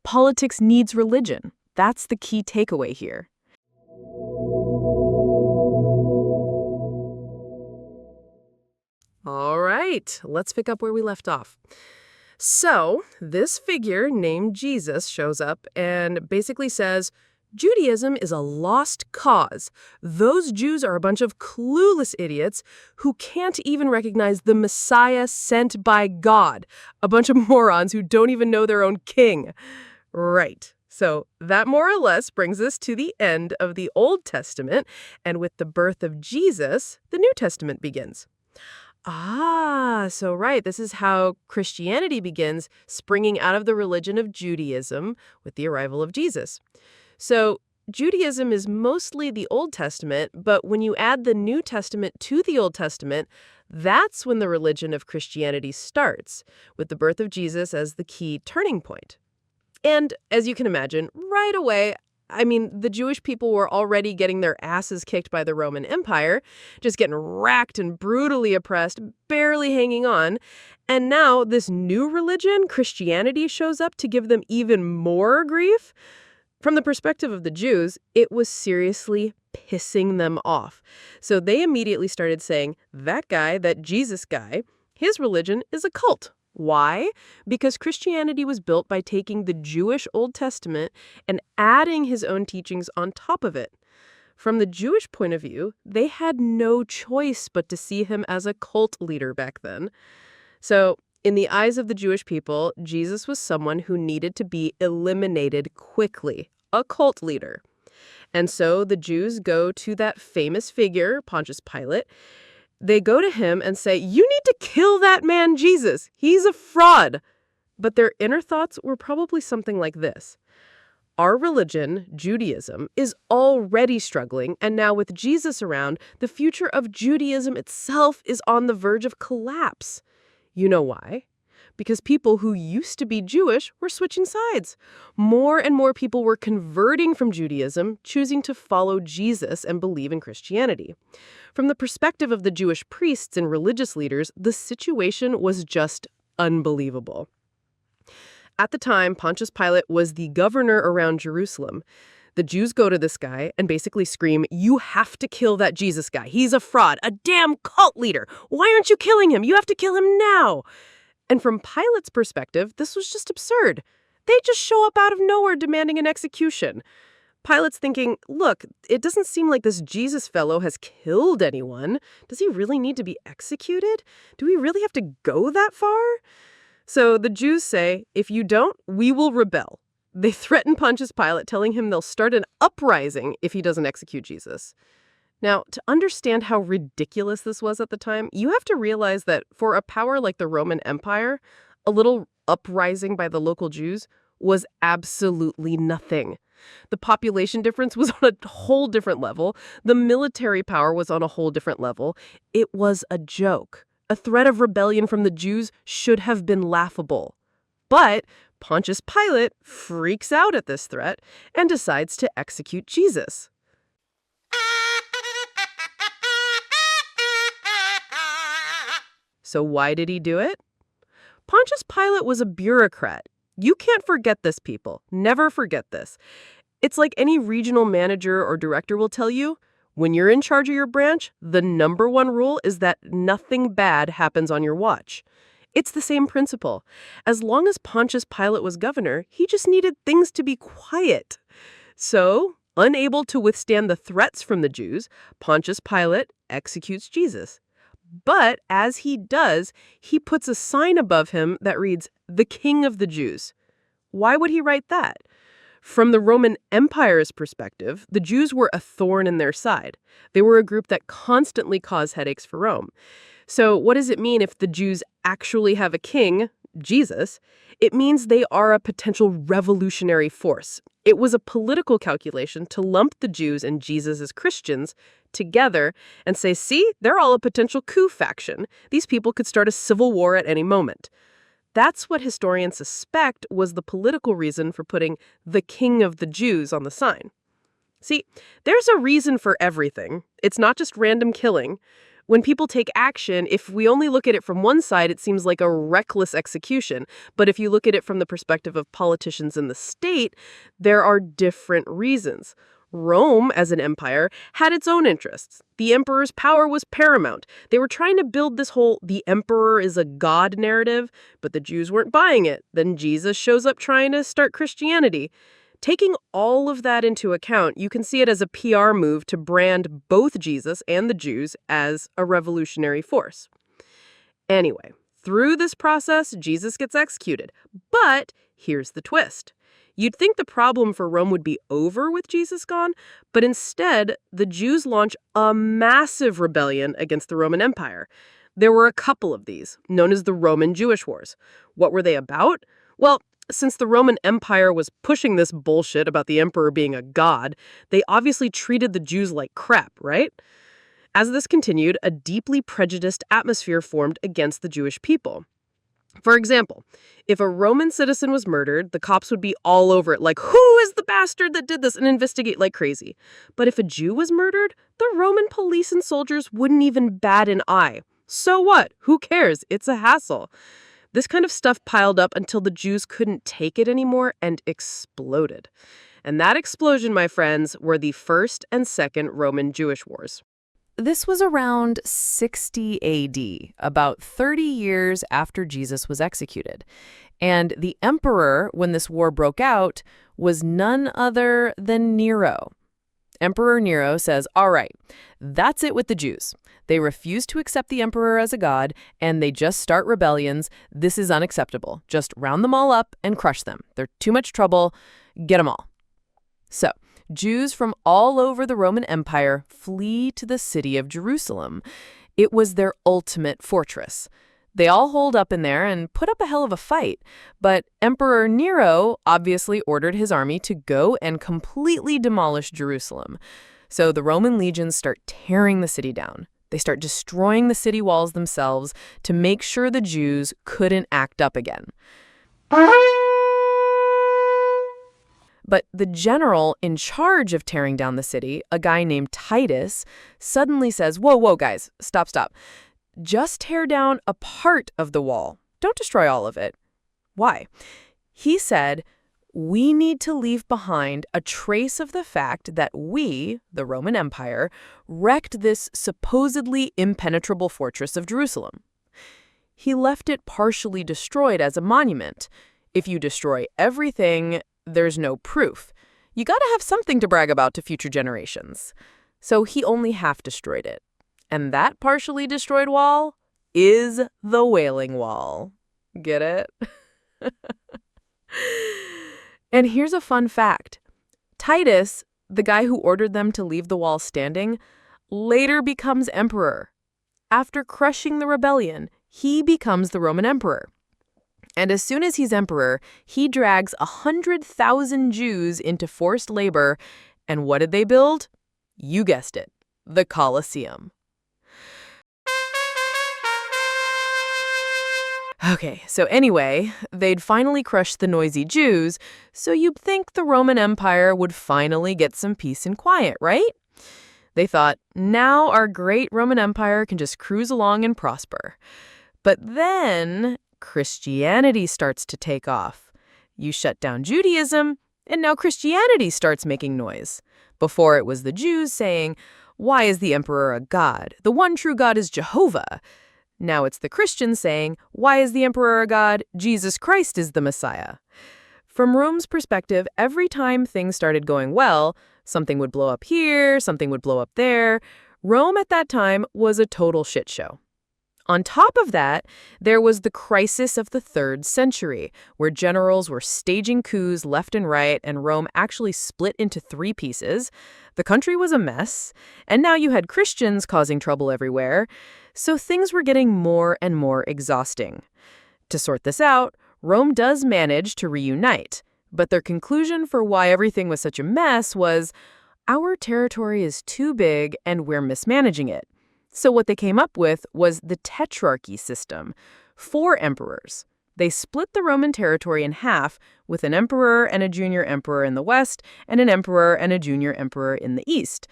Politics needs religion. That's the key takeaway here. All right, let's pick up where we left off. So, this figure named Jesus shows up and basically says, Judaism is a lost cause. Those Jews are a bunch of clueless idiots who can't even recognize the Messiah sent by God. A bunch of morons who don't even know their own king. Right. So that more or less brings us to the end of the Old Testament, and with the birth of Jesus, the New Testament begins. So right, this is how Christianity begins, springing out of the religion of Judaism with the arrival of Jesus. So Judaism is mostly the Old Testament, but when you add the New Testament to the Old Testament, that's when the religion of Christianity starts, with the birth of Jesus as the key turning point. And as you can imagine, right away, the Jewish people were already getting their asses kicked by the Roman Empire, just getting racked and brutally oppressed, barely hanging on. And now this new religion, Christianity, shows up to give them even more grief. From the perspective of the Jews, it was seriously pissing them off. So they immediately started saying, that guy, that Jesus guy, his religion is a cult. Why? Because Christianity was built by taking the Jewish Old Testament and adding his own teachings on top of it. From the Jewish point of view, they had no choice but to see him as a cult leader back then. So, in the eyes of the Jewish people, Jesus was someone who needed to be eliminated quickly, a cult leader. And so the Jews go to that famous figure, Pontius Pilate. They go to him and say, you need to kill that man Jesus. He's a fraud. But their inner thoughts were probably something like this. Our religion, Judaism, is already struggling, and now with Jesus around, the future of Judaism itself is on the verge of collapse. You know why? Because people who used to be Jewish were switching sides. More and more people were converting from Judaism, choosing to follow Jesus and believe in Christianity. From the perspective of the Jewish priests and religious leaders, the situation was just unbelievable. At the time, Pontius Pilate was the governor around Jerusalem. The Jews go to this guy and basically scream, you have to kill that Jesus guy. He's a fraud, a damn cult leader. Why aren't you killing him? You have to kill him now. And from Pilate's perspective, this was just absurd. They just show up out of nowhere demanding an execution. Pilate's thinking, look, it doesn't seem like this Jesus fellow has killed anyone. Does he really need to be executed? Do we really have to go that far? So the Jews say, if you don't, we will rebel. They threaten Pontius Pilate, telling him they'll start an uprising if he doesn't execute Jesus. Now, to understand how ridiculous this was at the time, you have to realize that for a power like the Roman Empire, a little uprising by the local Jews was absolutely nothing. The population difference was on a whole different level. The military power was on a whole different level. It was a joke. A threat of rebellion from the Jews should have been laughable. But Pontius Pilate freaks out at this threat and decides to execute Jesus. So why did he do it? Pontius Pilate was a bureaucrat. You can't forget this, people. Never forget this. It's like any regional manager or director will tell you, when you're in charge of your branch, the number one rule is that nothing bad happens on your watch. It's the same principle. As long as Pontius Pilate was governor, he just needed things to be quiet. So, unable to withstand the threats from the Jews, Pontius Pilate executes Jesus. But as he does, he puts a sign above him that reads, "The King of the Jews." Why would he write that? From the Roman Empire's perspective, the Jews were a thorn in their side. They were a group that constantly caused headaches for Rome. So what does it mean if the Jews actually have a king, Jesus? It means they are a potential revolutionary force. It was a political calculation to lump the Jews and Jesus as Christians together and say, see, they're all a potential coup faction. These people could start a civil war at any moment. That's what historians suspect was the political reason for putting the King of the Jews on the sign. See, there's a reason for everything. It's not just random killing. When people take action, if we only look at it from one side, it seems like a reckless execution. But if you look at it from the perspective of politicians in the state, there are different reasons. Rome, as an empire, had its own interests. The emperor's power was paramount. They were trying to build this whole "the emperor is a god" narrative, but the Jews weren't buying it. Then Jesus shows up trying to start Christianity. Taking all of that into account, you can see it as a PR move to brand both Jesus and the Jews as a revolutionary force. Anyway, through this process, Jesus gets executed. But here's the twist. You'd think the problem for Rome would be over with Jesus gone, but instead, the Jews launch a massive rebellion against the Roman Empire. There were a couple of these, known as the Roman Jewish Wars. What were they about? Well, since the Roman Empire was pushing this bullshit about the emperor being a god, they obviously treated the Jews like crap, right? As this continued, a deeply prejudiced atmosphere formed against the Jewish people. For example, if a Roman citizen was murdered, the cops would be all over it, like, who is the bastard that did this, and investigate like crazy. But if a Jew was murdered, the Roman police and soldiers wouldn't even bat an eye. So what? Who cares? It's a hassle. This kind of stuff piled up until the Jews couldn't take it anymore and exploded. And that explosion, my friends, were the First and Second Roman Jewish Wars. This was around 60 AD, about 30 years after Jesus was executed. And the emperor, when this war broke out, was none other than Nero. Emperor Nero says, all right, that's it with the Jews. They refuse to accept the emperor as a god, and they just start rebellions. This is unacceptable. Just round them all up and crush them. They're too much trouble. Get them all. So, Jews from all over the Roman Empire flee to the city of Jerusalem. It was their ultimate fortress. They all holed up in there and put up a hell of a fight. But Emperor Nero obviously ordered his army to go and completely demolish Jerusalem. So the Roman legions start tearing the city down. They start destroying the city walls themselves to make sure the Jews couldn't act up again. But the general in charge of tearing down the city, a guy named Titus, suddenly says, whoa, guys, stop. Just tear down a part of the wall. Don't destroy all of it. Why? He said, we need to leave behind a trace of the fact that we, the Roman Empire, wrecked this supposedly impenetrable fortress of Jerusalem. He left it partially destroyed as a monument. If you destroy everything, there's no proof. You gotta have something to brag about to future generations. So he only half destroyed it. And that partially destroyed wall is the Wailing Wall. Get it? And here's a fun fact. Titus, the guy who ordered them to leave the wall standing, later becomes emperor. After crushing the rebellion, he becomes the Roman emperor. And as soon as he's emperor, he drags 100,000 Jews into forced labor. And what did they build? You guessed it, the Colosseum. Okay, so anyway, they'd finally crushed the noisy Jews, so you'd think the Roman Empire would finally get some peace and quiet, right? They thought, now our great Roman Empire can just cruise along and prosper. But then Christianity starts to take off. You shut down Judaism, and now Christianity starts making noise. Before it was the Jews saying, why is the emperor a god? The one true God is Jehovah. Now it's the Christians saying, why is the emperor a god? Jesus Christ is the Messiah. From Rome's perspective, every time things started going well, something would blow up here, something would blow up there. Rome at that time was a total shit show. On top of that, there was the crisis of the 3rd century, where generals were staging coups left and right, and Rome actually split into 3 pieces. The country was a mess, and now you had Christians causing trouble everywhere, so things were getting more and more exhausting. To sort this out, Rome does manage to reunite, but their conclusion for why everything was such a mess was, our territory is too big and we're mismanaging it. So what they came up with was the tetrarchy system, 4 emperors. They split the Roman territory in half with an emperor and a junior emperor in the west and an emperor and a junior emperor in the east.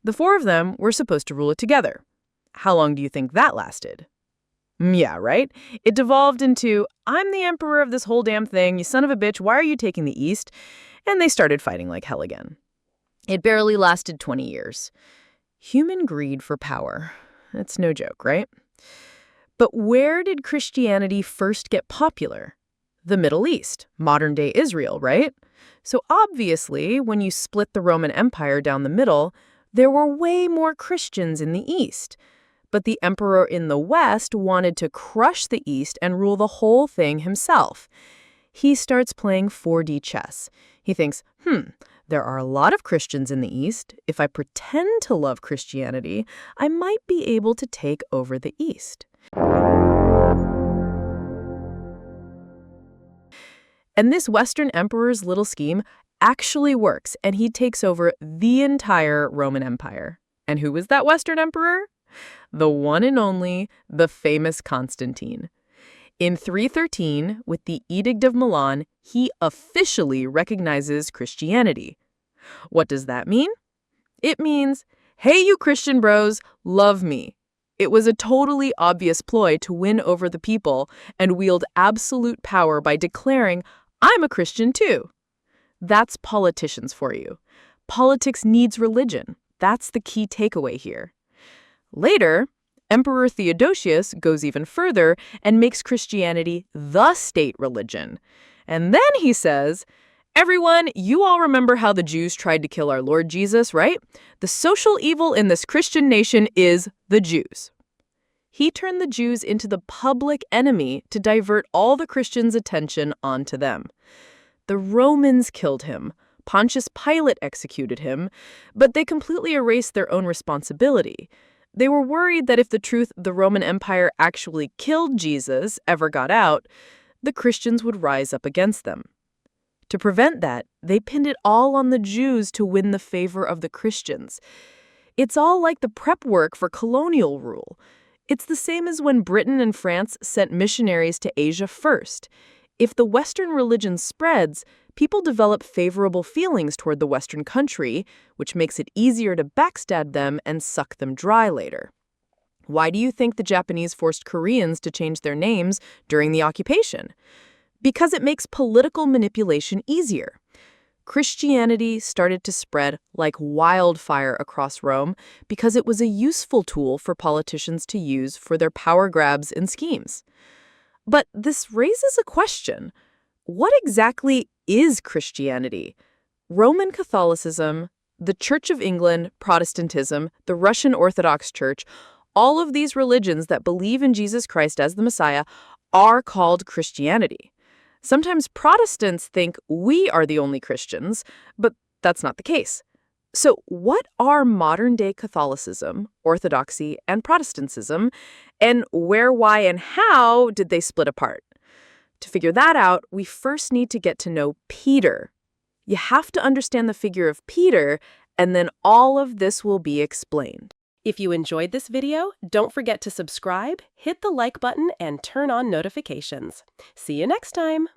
The 4 of them were supposed to rule it together. How long do you think that lasted? Yeah, right? It devolved into, I'm the emperor of this whole damn thing, you son of a bitch, why are you taking the East? And they started fighting like hell again. It barely lasted 20 years. Human greed for power. It's no joke, right? But where did Christianity first get popular? The Middle East, modern-day Israel, right? So obviously, when you split the Roman Empire down the middle, there were way more Christians in the East. But the emperor in the West wanted to crush the East and rule the whole thing himself. He starts playing 4D chess. He thinks, there are a lot of Christians in the East. If I pretend to love Christianity, I might be able to take over the East. And this Western emperor's little scheme actually works, and he takes over the entire Roman Empire. And who was that Western emperor? The one and only, the famous Constantine. In 313, with the Edict of Milan, he officially recognizes Christianity. What does that mean? It means, hey, you Christian bros, love me. It was a totally obvious ploy to win over the people and wield absolute power by declaring, I'm a Christian too. That's politicians for you. Politics needs religion. That's the key takeaway here. Later, Emperor Theodosius goes even further and makes Christianity the state religion. And then he says, everyone, you all remember how the Jews tried to kill our Lord Jesus, right? The social evil in this Christian nation is the Jews. He turned the Jews into the public enemy to divert all the Christians' attention onto them. The Romans killed him. Pontius Pilate executed him, but they completely erased their own responsibility. They were worried that if the truth the Roman Empire actually killed Jesus ever got out, the Christians would rise up against them. To prevent that, they pinned it all on the Jews to win the favor of the Christians. It's all like the prep work for colonial rule. It's the same as when Britain and France sent missionaries to Asia first. If the Western religion spreads, people develop favorable feelings toward the Western country, which makes it easier to backstab them and suck them dry later. Why do you think the Japanese forced Koreans to change their names during the occupation? Because it makes political manipulation easier. Christianity started to spread like wildfire across Rome because it was a useful tool for politicians to use for their power grabs and schemes. But this raises a question. What exactly is Christianity? Roman Catholicism, the Church of England, Protestantism, the Russian Orthodox Church, all of these religions that believe in Jesus Christ as the Messiah are called Christianity. Sometimes Protestants think we are the only Christians, but that's not the case. So what are modern-day Catholicism, Orthodoxy, and Protestantism, and where, why, and how did they split apart? To figure that out, we first need to get to know Peter. You have to understand the figure of Peter, and then all of this will be explained. If you enjoyed this video, don't forget to subscribe, hit the like button, and turn on notifications. See you next time!